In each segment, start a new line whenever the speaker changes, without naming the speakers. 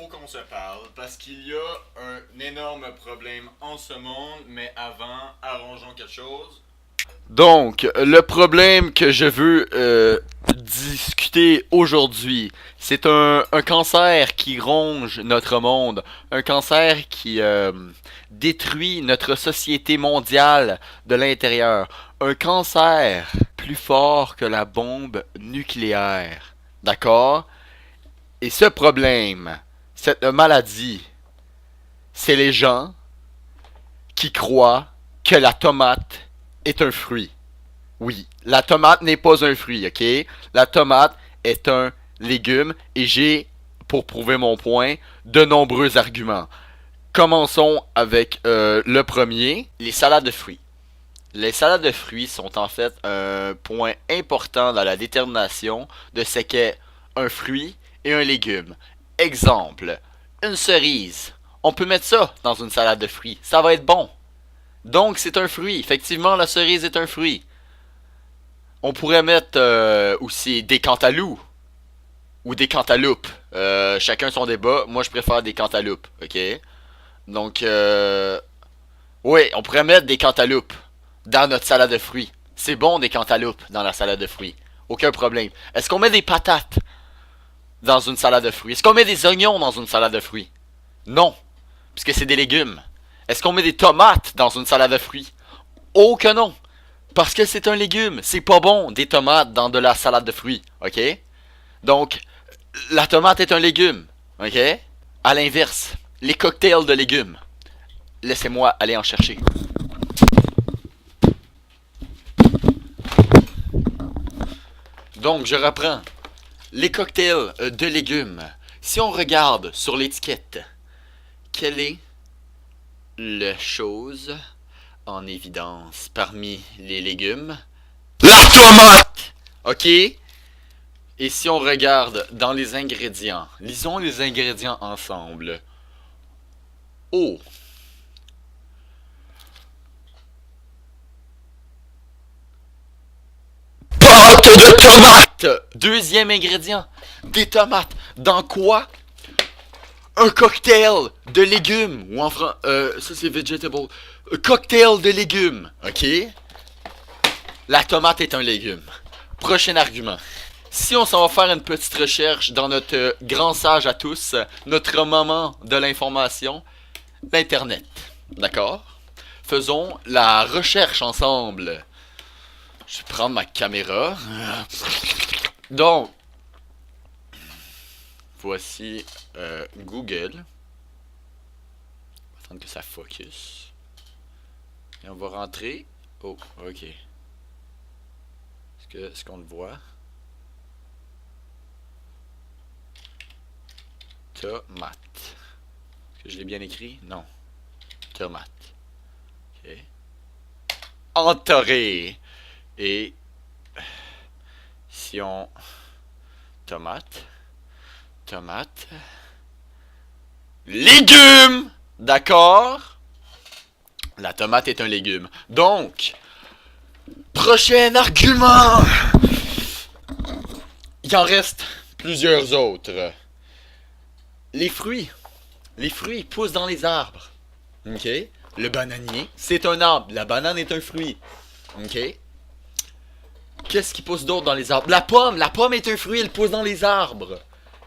faut qu'on se parle parce qu'il y a un énorme problème en ce monde, mais avant, arrangeons quelque chose. Donc, le problème que je veux discuter aujourd'hui, c'est un cancer qui ronge notre monde, un cancer qui détruit notre société mondiale de l'intérieur, un cancer plus fort que la bombe nucléaire. D'accord? Et ce problème, cette maladie, c'est les gens qui croient que la tomate est un fruit. Oui, la tomate n'est pas un fruit, ok? La tomate est un légume et j'ai, pour prouver mon point, de nombreux arguments. Commençons avec le premier, les salades de fruits. Les salades de fruits sont en fait un point important dans la détermination de ce qu'est un fruit et un légume. Exemple, une cerise. On peut mettre ça dans une salade de fruits. Ça va être bon. Donc c'est un fruit. Effectivement, la cerise est un fruit. On pourrait mettre aussi des cantaloupes ou des cantaloupes. Chacun son débat. Moi, je préfère des cantaloupes. Ok. Donc, oui, on pourrait mettre des cantaloupes dans notre salade de fruits. C'est bon des cantaloupes dans la salade de fruits. Aucun problème. Est-ce qu'on met des patates dans une salade de fruits? Est-ce qu'on met des oignons dans une salade de fruits? Non, puisque c'est des légumes. Est-ce qu'on met des tomates dans une salade de fruits? Oh que non, parce que c'est un légume. C'est pas bon des tomates dans de la salade de fruits, ok? Donc, la tomate est un légume, ok? À l'inverse, les cocktails de légumes. Laissez-moi aller en chercher. Donc, je reprends. Les cocktails de légumes. Si on regarde sur l'étiquette, quelle est la chose en évidence parmi les légumes? La tomate! Ok? Et si on regarde dans les ingrédients, lisons les ingrédients ensemble. Oh! Pâte de tomate! Deuxième ingrédient, des tomates. Dans quoi? Un cocktail de légumes. Ou en français, ça c'est vegetable. Un cocktail de légumes. Ok? La tomate est un légume. Prochain argument. Si on s'en va faire une petite recherche dans notre grand sage à tous, notre moment de l'information, l'Internet. D'accord? Faisons la recherche ensemble. Je vais prendre ma caméra. Donc, voici Google. On va attendre que ça focus. Et on va rentrer. Oh, ok. Est-ce qu'on le voit? Tomate. Est-ce que je l'ai bien écrit? Non. Tomate. Ok. Entouré. Et si on... Tomate. Tomate. Légumes! D'accord? La tomate est un légume. Donc, prochain argument! Il en reste plusieurs autres. Les fruits. Les fruits poussent dans les arbres. Ok? Le bananier, c'est un arbre. La banane est un fruit. Ok? Qu'est-ce qui pousse d'autre dans les arbres? La pomme! La pomme est un fruit, elle pousse dans les arbres.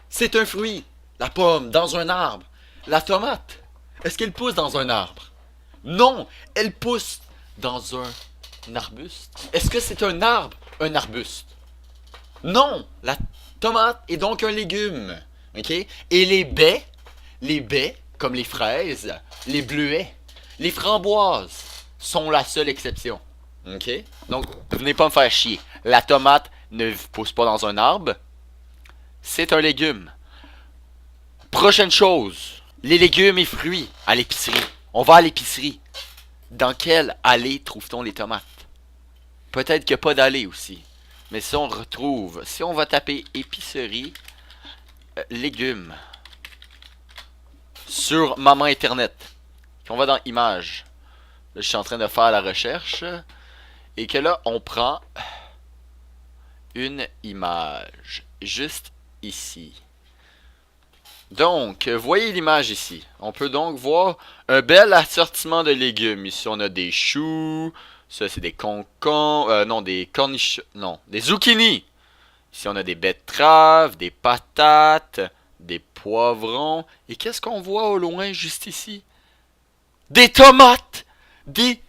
C'est un fruit. La pomme, dans un arbre. La tomate, est-ce qu'elle pousse dans un arbre? Non, elle pousse dans un arbuste. Est-ce que c'est un arbre? Un arbuste? Non, la tomate est donc un légume. Ok? Et les baies, comme les fraises, les bleuets, les framboises, sont la seule exception. Ok? Donc, venez pas me faire chier. La tomate ne pousse pas dans un arbre. C'est un légume. Prochaine chose. Les légumes et fruits à l'épicerie. On va à l'épicerie. Dans quelle allée trouve-t-on les tomates? Peut-être qu'il n'y a pas d'allée aussi. Mais si on retrouve, si on va taper épicerie, légumes, sur Maman Internet, qu'on va dans images. Là, je suis en train de faire la recherche. Et que là, on prend une image. Juste ici. Donc, voyez l'image ici. On peut donc voir un bel assortiment de légumes. Ici, on a des choux. Ça, c'est des concombres. Non, des cornichons. Non, des zucchini. Ici, on a des betteraves, des patates, des poivrons. Et qu'est-ce qu'on voit au loin, juste ici? Des tomates! Des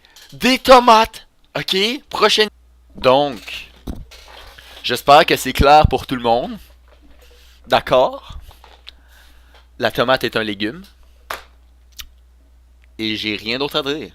tomates! Ok? Prochaine. Donc, j'espère que c'est clair pour tout le monde. D'accord? La tomate est un légume. Et j'ai rien d'autre à dire.